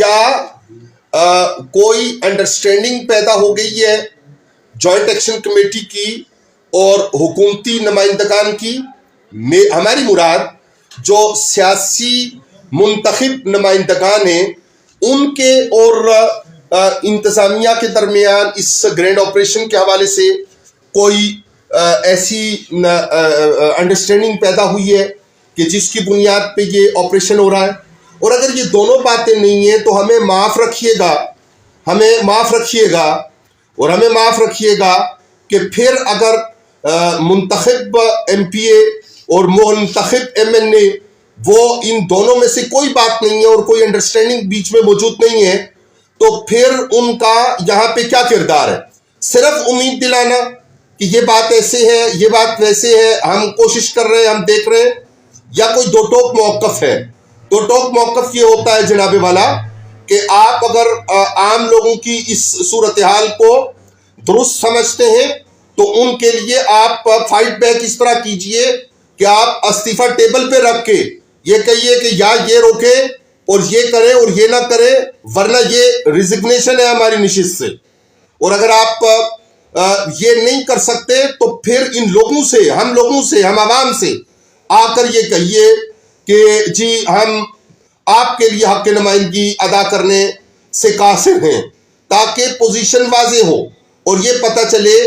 کیا کوئی انڈرسٹینڈنگ پیدا ہو گئی ہے جوائنٹ ایکشن کمیٹی کی اور حکومتی نمائندگان کی؟ ہماری مراد جو سیاسی منتخب نمائندگان ہیں ان کے اور انتظامیہ کے درمیان اس گرینڈ آپریشن کے حوالے سے کوئی ایسی انڈرسٹینڈنگ پیدا ہوئی ہے کہ جس کی بنیاد پہ یہ آپریشن ہو رہا ہے؟ اور اگر یہ دونوں باتیں نہیں ہیں تو ہمیں معاف رکھیے گا اور ہمیں معاف رکھیے گا کہ پھر اگر منتخب ایم پی اے اور منتخب ایم این اے وہ ان دونوں میں سے کوئی بات نہیں ہے اور کوئی انڈرسٹینڈنگ بیچ میں موجود نہیں ہے تو پھر ان کا یہاں پہ کیا کردار ہے؟ صرف امید دلانا کہ یہ بات ایسے ہے یہ بات ویسے ہے، ہم کوشش کر رہے ہیں، ہم دیکھ رہے ہیں، یا کوئی دو ٹوک موقف ہے؟ دو ٹوک موقف یہ ہوتا ہے جناب والا کہ آپ اگر عام لوگوں کی اس صورتحال کو درست سمجھتے ہیں تو ان کے لیے آپ فائٹ بیک اس طرح کیجئے کہ آپ استعفیٰ ٹیبل پہ رکھ کے یہ کہیے کہ یا یہ روکے اور یہ کرے اور یہ نہ کرے ورنہ یہ ریزگنیشن ہے ہماری نشست سے۔ اور اگر آپ یہ نہیں کر سکتے تو پھر ان لوگوں سے ہم عوام سے آ کر یہ کہیے کہ جی ہم آپ کے لیے حق نمائندگی ادا کرنے سے قاصر ہیں، تاکہ پوزیشن واضح ہو اور یہ پتہ چلے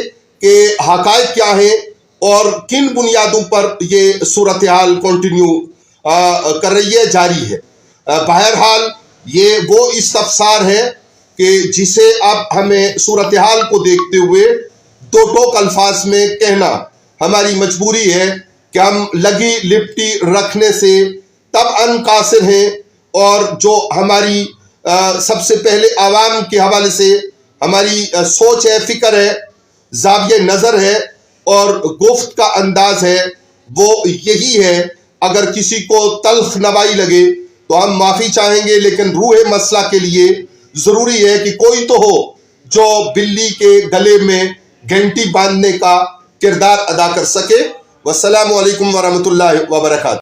کہ حقائق کیا ہیں اور کن بنیادوں پر یہ صورتحال کنٹینیو کر رہی ہے، جاری ہے۔ بہرحال یہ وہ استفسار ہے کہ جسے اب ہمیں صورتحال کو دیکھتے ہوئے دو ٹوک الفاظ میں کہنا ہماری مجبوری ہے کہ ہم لگی لپٹی رکھنے سے تب قاصر ہیں، اور جو ہماری سب سے پہلے عوام کے حوالے سے ہماری سوچ ہے، فکر ہے، زاویہ نظر ہے اور گفت کا انداز ہے وہ یہی ہے۔ اگر کسی کو تلخ نوائی لگے تو ہم معافی چاہیں گے، لیکن روح مسئلہ کے لیے ضروری ہے کہ کوئی تو ہو جو بلی کے گلے میں گھنٹی باندھنے کا کردار ادا کر سکے۔ والسلام علیکم ورحمۃ اللہ وبرکاتہ۔